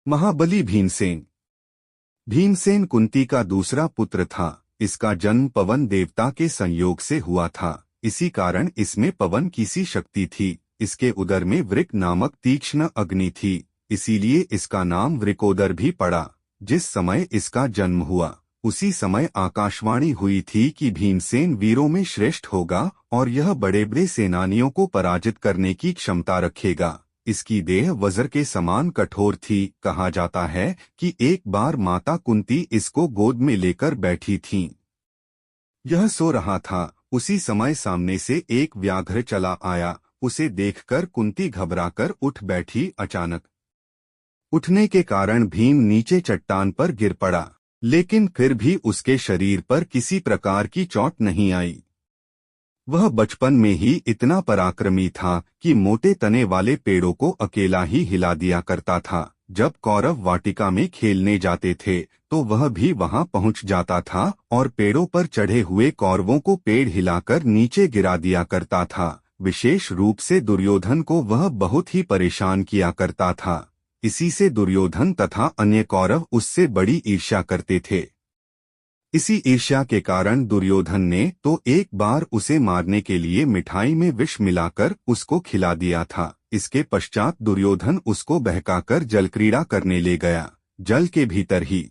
महाबली भीमसेन। भीमसेन कुंती का दूसरा पुत्र था। इसका जन्म पवन देवता के संयोग से हुआ था। इसी कारण इसमें पवन की सी शक्ति थी। इसके उदर में वृक नामक तीक्ष्ण अग्नि थी, इसीलिए इसका नाम वृकोदर भी पड़ा। जिस समय इसका जन्म हुआ उसी समय आकाशवाणी हुई थी कि भीमसेन वीरों में श्रेष्ठ होगा और यह बड़े बड़े सेनानियों को पराजित करने की क्षमता रखेगा। इसकी देह वज्र के समान कठोर थी। कहा जाता है कि एक बार माता कुंती इसको गोद में लेकर बैठी थीं। यह सो रहा था। उसी समय सामने से एक व्याघ्र चला आया। उसे देखकर कुंती घबराकर उठ बैठी। अचानक उठने के कारण भीम नीचे चट्टान पर गिर पड़ा, लेकिन फिर भी उसके शरीर पर किसी प्रकार की चोट नहीं आई। वह बचपन में ही इतना पराक्रमी था कि मोटे तने वाले पेड़ों को अकेला ही हिला दिया करता था। जब कौरव वाटिका में खेलने जाते थे तो वह भी वहां पहुंच जाता था और पेड़ों पर चढ़े हुए कौरवों को पेड़ हिलाकर नीचे गिरा दिया करता था। विशेष रूप से दुर्योधन को वह बहुत ही परेशान किया करता था। इसी से दुर्योधन तथा अन्य कौरव उससे बड़ी ईर्ष्या करते थे। इसी ईर्ष्या के कारण दुर्योधन ने तो एक बार उसे मारने के लिए मिठाई में विष मिलाकर उसको खिला दिया था। इसके पश्चात दुर्योधन उसको बहकाकर जलक्रीड़ा करने ले गया। जल के भीतर ही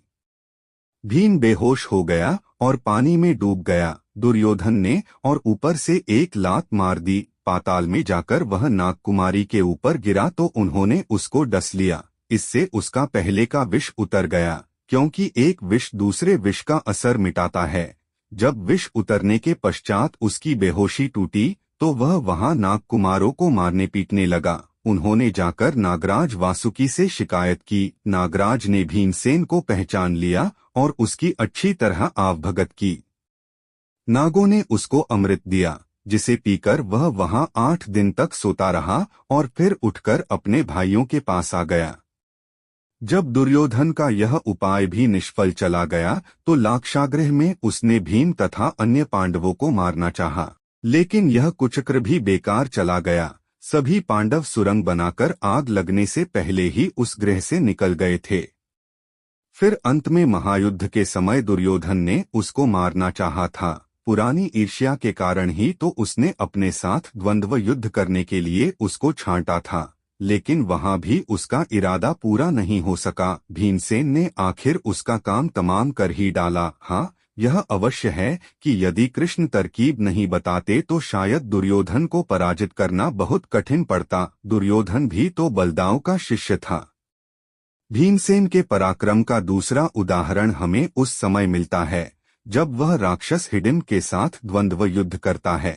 भीम बेहोश हो गया और पानी में डूब गया। दुर्योधन ने और ऊपर से एक लात मार दी। पाताल में जाकर वह नागकुमारी के ऊपर गिरा तो उन्होंने उसको डस लिया। इससे उसका पहले का विष उतर गया, क्योंकि एक विष दूसरे विष का असर मिटाता है। जब विष उतरने के पश्चात उसकी बेहोशी टूटी तो वह वहां नागकुमारों को मारने पीटने लगा। उन्होंने जाकर नागराज वासुकी से शिकायत की। नागराज ने भीमसेन को पहचान लिया और उसकी अच्छी तरह आवभगत की। नागों ने उसको अमृत दिया, जिसे पीकर वह वहां 8 दिन तक सोता रहा और फिर उठकर अपने भाइयों के पास आ गया। जब दुर्योधन का यह उपाय भी निष्फल चला गया तो लाक्षागृह में उसने भीम तथा अन्य पांडवों को मारना चाहा, लेकिन यह कुचक्र भी बेकार चला गया। सभी पांडव सुरंग बनाकर आग लगने से पहले ही उस गृह से निकल गए थे। फिर अंत में महायुद्ध के समय दुर्योधन ने उसको मारना चाहा था। पुरानी ईर्ष्या के कारण ही तो उसने अपने साथ द्वंद्व युद्ध करने के लिए उसको छांटा था, लेकिन वहां भी उसका इरादा पूरा नहीं हो सका। भीमसेन ने आखिर उसका काम तमाम कर ही डाला। हाँ, यह अवश्य है कि यदि कृष्ण तरकीब नहीं बताते तो शायद दुर्योधन को पराजित करना बहुत कठिन पड़ता। दुर्योधन भी तो बलदाऊ का शिष्य था। भीमसेन के पराक्रम का दूसरा उदाहरण हमें उस समय मिलता है जब वह राक्षस हिडिंब के साथ द्वंद्व युद्ध करता है।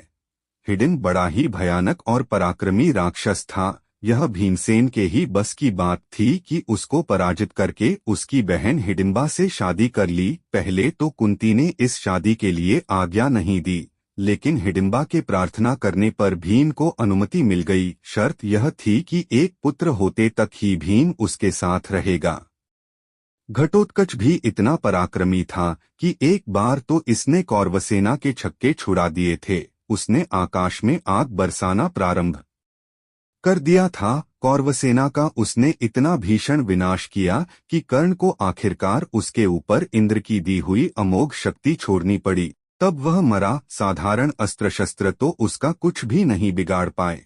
हिडिंब बड़ा ही भयानक और पराक्रमी राक्षस था। यह भीमसेन के ही बस की बात थी कि उसको पराजित करके उसकी बहन हिडिंबा से शादी कर ली। पहले तो कुंती ने इस शादी के लिए आज्ञा नहीं दी, लेकिन हिडिंबा के प्रार्थना करने पर भीम को अनुमति मिल गई। शर्त यह थी कि एक पुत्र होते तक ही भीम उसके साथ रहेगा। घटोत्कच भी इतना पराक्रमी था कि एक बार तो इसने कौरवसेना के छक्के छुड़ा दिए थे। उसने आकाश में आग बरसाना प्रारंभ कर दिया था। कौरवसेना का उसने इतना भीषण विनाश किया कि कर्ण को आखिरकार उसके ऊपर इंद्र की दी हुई अमोघ शक्ति छोड़नी पड़ी। तब वह मरा। साधारण अस्त्र शस्त्र तो उसका कुछ भी नहीं बिगाड़ पाए।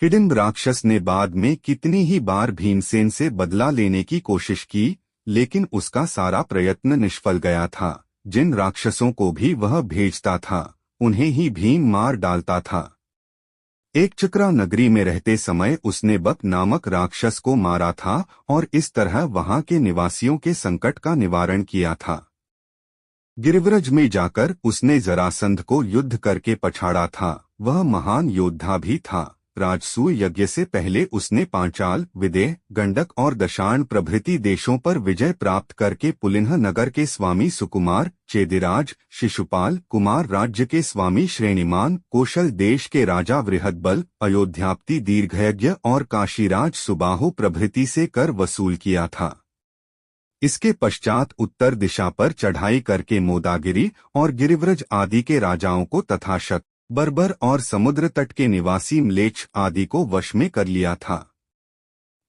हिडिंब राक्षस ने बाद में कितनी ही बार भीमसेन से बदला लेने की कोशिश की, लेकिन उसका सारा प्रयत्न निष्फल गया था। जिन राक्षसों को भी वह भेजता था उन्हें ही भीम मार डालता था। एक चक्रा नगरी में रहते समय उसने बक नामक राक्षस को मारा था और इस तरह वहां के निवासियों के संकट का निवारण किया था। गिरिव्रज में जाकर उसने जरासंध को युद्ध करके पछाड़ा था। वह महान योद्धा भी था। राजसूय यज्ञ से पहले उसने पांचाल, विदेह, गंडक और दशार्ण प्रभृति देशों पर विजय प्राप्त करके पुलिन्ह नगर के स्वामी सुकुमार, चेदिराज, शिशुपाल कुमार राज्य के स्वामी श्रेणिमान, कौशल देश के राजा वृहदबल, अयोध्यापति दीर्घयज्ञ और काशीराज सुबाहु प्रभृति से कर वसूल किया था। इसके पश्चात उत्तर दिशा पर चढ़ाई करके मोदागिरी और गिरिव्रज आदि के राजाओं को तथा शक, बर्बर और समुद्र तट के निवासी म्लेच्छ आदि को वश में कर लिया था।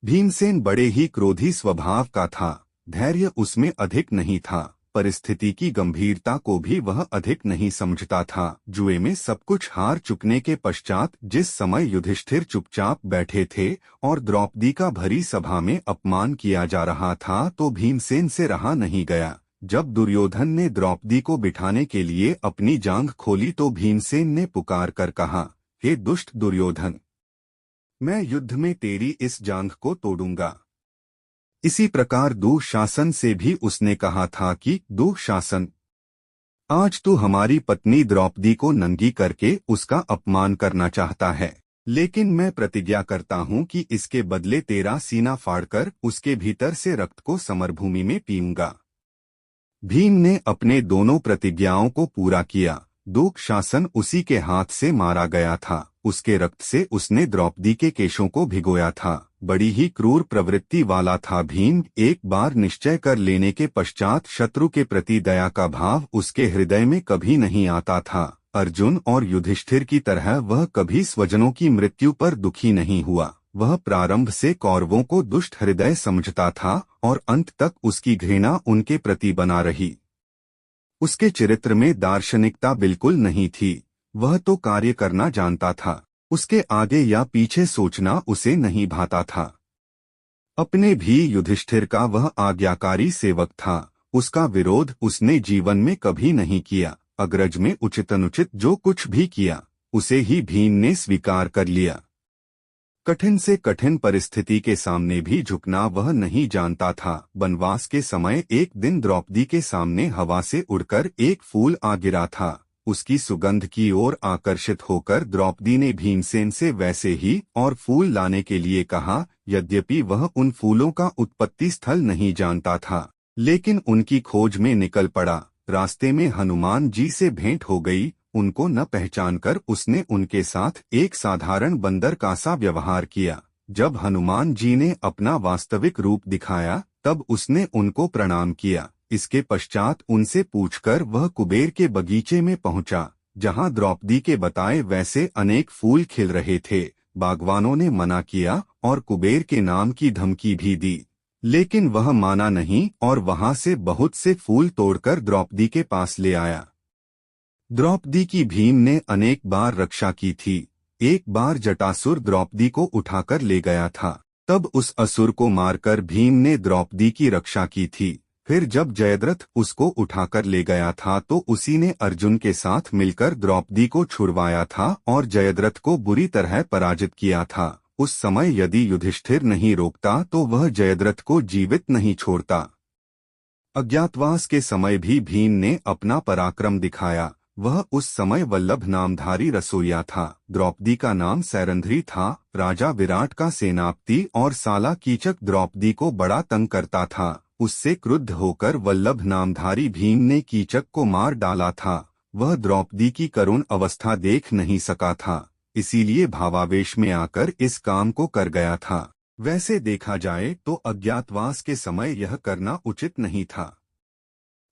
भीमसेन बड़े ही क्रोधी स्वभाव का था। धैर्य उसमें अधिक नहीं था। परिस्थिति की गंभीरता को भी वह अधिक नहीं समझता था। जुए में सब कुछ हार चुकने के पश्चात जिस समय युधिष्ठिर चुपचाप बैठे थे और द्रौपदी का भरी सभा में अपमान किया जा रहा था, तो भीमसेन से रहा नहीं गया। जब दुर्योधन ने द्रौपदी को बिठाने के लिए अपनी जांघ खोली तो भीमसेन ने पुकार कर कहा, हे दुष्ट दुर्योधन, मैं युद्ध में तेरी इस जांघ को तोड़ूंगा। इसी प्रकार दुःशासन से भी उसने कहा था कि दुःशासन, आज तू हमारी पत्नी द्रौपदी को नंगी करके उसका अपमान करना चाहता है, लेकिन मैं प्रतिज्ञा करता हूँ कि इसके बदले तेरा सीना फाड़कर उसके भीतर से रक्त को समरभूमि में पीऊंगा। भीम ने अपने दोनों प्रतिज्ञाओं को पूरा किया। दुःशासन उसी के हाथ से मारा गया था। उसके रक्त से उसने द्रौपदी के केशों को भिगोया था। बड़ी ही क्रूर प्रवृत्ति वाला था भीम। एक बार निश्चय कर लेने के पश्चात शत्रु के प्रति दया का भाव उसके हृदय में कभी नहीं आता था। अर्जुन और युधिष्ठिर की तरह वह कभी स्वजनों की मृत्यु पर दुखी नहीं हुआ। वह प्रारंभ से कौरवों को दुष्ट हृदय समझता था और अंत तक उसकी घृणा उनके प्रति बना रही। उसके चरित्र में दार्शनिकता बिल्कुल नहीं थी। वह तो कार्य करना जानता था। उसके आगे या पीछे सोचना उसे नहीं भाता था। अपने भी युधिष्ठिर का वह आज्ञाकारी सेवक था। उसका विरोध उसने जीवन में कभी नहीं किया। अग्रज में उचित अनुचित जो कुछ भी किया उसे ही भीम ने स्वीकार कर लिया। कठिन से कठिन परिस्थिति के सामने भी झुकना वह नहीं जानता था। वनवास के समय एक दिन द्रौपदी के सामने हवा से उड़कर एक फूल आ गिरा था। उसकी सुगंध की ओर आकर्षित होकर द्रौपदी ने भीमसेन से वैसे ही और फूल लाने के लिए कहा। यद्यपि वह उन फूलों का उत्पत्ति स्थल नहीं जानता था, लेकिन उनकी खोज में निकल पड़ा। रास्ते में हनुमान जी से भेंट हो गई। उनको न पहचानकर उसने उनके साथ एक साधारण बंदर का सा व्यवहार किया। जब हनुमान जी ने अपना वास्तविक रूप दिखाया तब उसने उनको प्रणाम किया। इसके पश्चात उनसे पूछकर वह कुबेर के बगीचे में पहुंचा, जहां द्रौपदी के बताए वैसे अनेक फूल खिल रहे थे। बागवानों ने मना किया और कुबेर के नाम की धमकी भी दी, लेकिन वह माना नहीं और वहां से बहुत से फूल तोड़कर द्रौपदी के पास ले आया। द्रौपदी की भीम ने अनेक बार रक्षा की थी। एक बार जटासुर द्रौपदी को उठाकर ले गया था। तब उस असुर को मारकर भीम ने द्रौपदी की रक्षा की थी। फिर जब जयद्रथ उसको उठाकर ले गया था तो उसी ने अर्जुन के साथ मिलकर द्रौपदी को छुड़वाया था और जयद्रथ को बुरी तरह पराजित किया था। उस समय यदि युधिष्ठिर नहीं रोकता तो वह जयद्रथ को जीवित नहीं छोड़ता। अज्ञातवास के समय भी भीम ने अपना पराक्रम दिखाया। वह उस समय वल्लभ नामधारी रसोइया था। द्रौपदी का नाम सैरंध्री था। राजा विराट का सेनापति और साला कीचक द्रौपदी को बड़ा तंग करता था। उससे क्रुद्ध होकर वल्लभ नामधारी भीम ने कीचक को मार डाला था। वह द्रौपदी की करुण अवस्था देख नहीं सका था, इसीलिए भावावेश में आकर इस काम को कर गया था। वैसे देखा जाए तो अज्ञातवास के समय यह करना उचित नहीं था।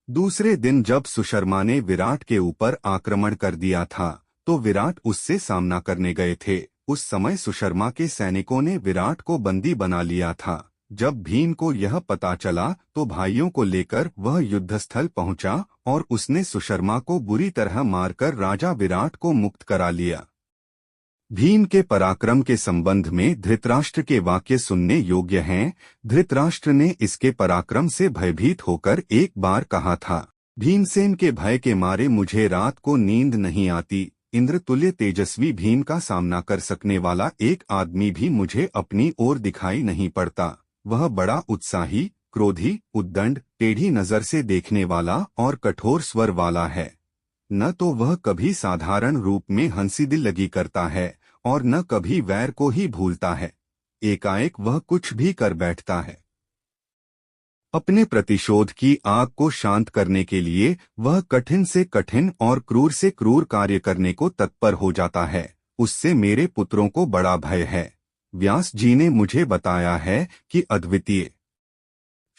दूसरे दिन जब सुशर्मा ने विराट के ऊपर आक्रमण कर दिया था तो विराट उससे सामना करने गए थे। उस समय सुशर्मा के सैनिकों ने विराट को बंदी बना लिया था। जब भीम को यह पता चला तो भाइयों को लेकर वह युद्धस्थल पहुंचा और उसने सुशर्मा को बुरी तरह मारकर राजा विराट को मुक्त करा लिया। भीम के पराक्रम के संबंध में धृतराष्ट्र के वाक्य सुनने योग्य हैं। धृतराष्ट्र ने इसके पराक्रम से भयभीत होकर एक बार कहा था, भीमसेन के भय के मारे मुझे रात को नींद नहीं आती। इंद्रतुल्य तेजस्वी भीम का सामना कर सकने वाला एक आदमी भी मुझे अपनी ओर दिखाई नहीं पड़ता। वह बड़ा उत्साही, क्रोधी, उद्दंड, टेढ़ी नजर से देखने वाला और कठोर स्वर वाला है। न तो वह कभी साधारण रूप में हंसी दिल लगी करता है और न कभी वैर को ही भूलता है। एकाएक वह कुछ भी कर बैठता है। अपने प्रतिशोध की आग को शांत करने के लिए वह कठिन से कठिन और क्रूर से क्रूर कार्य करने को तत्पर हो जाता है। उससे मेरे पुत्रों को बड़ा भय है। व्यास जी ने मुझे बताया है कि अद्वितीय,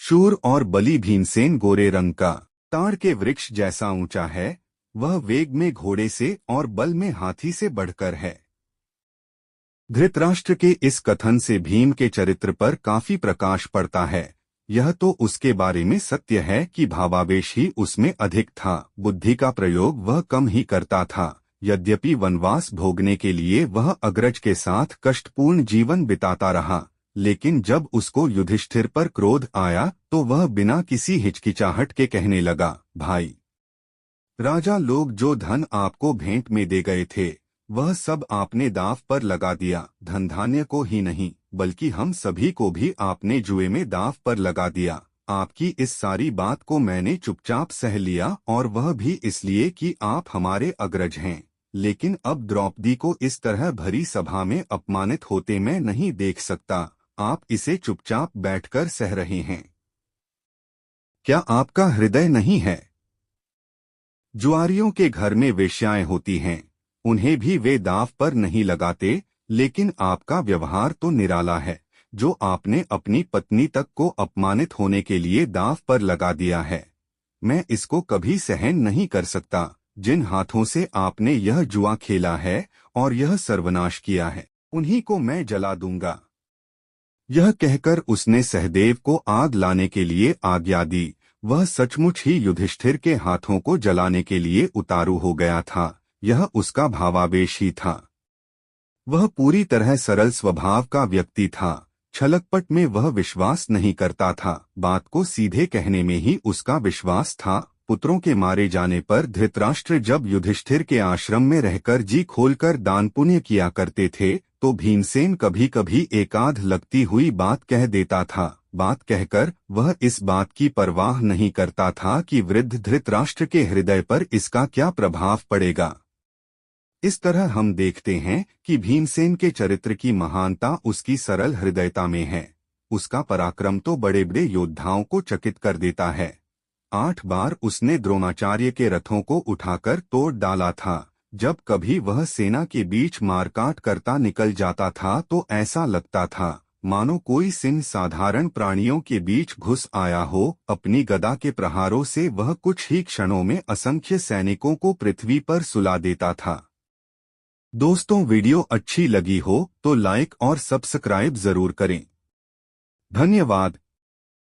शूर और बली भीमसेन गोरे रंग का, ताड़ के वृक्ष जैसा ऊंचा है। वह वेग में घोड़े से और बल में हाथी से बढ़कर है। धृतराष्ट्र के इस कथन से भीम के चरित्र पर काफी प्रकाश पड़ता है। यह तो उसके बारे में सत्य है कि भावावेश ही उसमें अधिक था, बुद्धि का प्रयोग वह कम ही करता था। यद्यपि वनवास भोगने के लिए वह अग्रज के साथ कष्टपूर्ण जीवन बिताता रहा, लेकिन जब उसको युधिष्ठिर पर क्रोध आया तो वह बिना किसी हिचकिचाहट के कहने लगा, भाई राजा, लोग जो धन आपको भेंट में दे गए थे वह सब आपने दांव पर लगा दिया। धन धान्य को ही नहीं बल्कि हम सभी को भी आपने जुए में दांव पर लगा दिया। आपकी इस सारी बात को मैंने चुपचाप सह लिया, और वह भी इसलिए कि आप हमारे अग्रज हैं। लेकिन अब द्रौपदी को इस तरह भरी सभा में अपमानित होते मैं नहीं देख सकता। आप इसे चुपचाप बैठकर सह रहे हैं। क्या आपका हृदय नहीं है? जुआरियों के घर में वेश्याएं होती हैं, उन्हें भी वे दांव पर नहीं लगाते, लेकिन आपका व्यवहार तो निराला है, जो आपने अपनी पत्नी तक को अपमानित होने के लिए दांव पर लगा दिया है। मैं इसको कभी सहन नहीं कर सकता। जिन हाथों से आपने यह जुआ खेला है और यह सर्वनाश किया है, उन्हीं को मैं जला दूंगा। यह कहकर उसने सहदेव को आग लाने के लिए आज्ञा दी। वह सचमुच ही युधिष्ठिर के हाथों को जलाने के लिए उतारू हो गया था। यह उसका भावावेश ही था। वह पूरी तरह सरल स्वभाव का व्यक्ति था। छलकपट में वह विश्वास नहीं करता था, बात को सीधे कहने में ही उसका विश्वास था। पुत्रों के मारे जाने पर धृतराष्ट्र जब युधिष्ठिर के आश्रम में रहकर जी खोलकर दान पुण्य किया करते थे, तो भीमसेन कभी कभी एकाध लगती हुई बात कह देता था। बात कहकर वह इस बात की परवाह नहीं करता था कि वृद्ध धृतराष्ट्र के हृदय पर इसका क्या प्रभाव पड़ेगा। इस तरह हम देखते हैं कि भीमसेन के चरित्र की महानता उसकी सरल हृदयता में है। उसका पराक्रम तो बड़े बड़े योद्धाओं को चकित कर देता है। 8 बार उसने द्रोणाचार्य के रथों को उठाकर तोड़ डाला था। जब कभी वह सेना के बीच मारकाट करता निकल जाता था तो ऐसा लगता था मानो कोई सिंह साधारण प्राणियों के बीच घुस आया हो। अपनी गदा के प्रहारों से वह कुछ ही क्षणों में असंख्य सैनिकों को पृथ्वी पर सुला देता था। दोस्तों, वीडियो अच्छी लगी हो तो लाइक और सब्सक्राइब जरूर करें। धन्यवाद।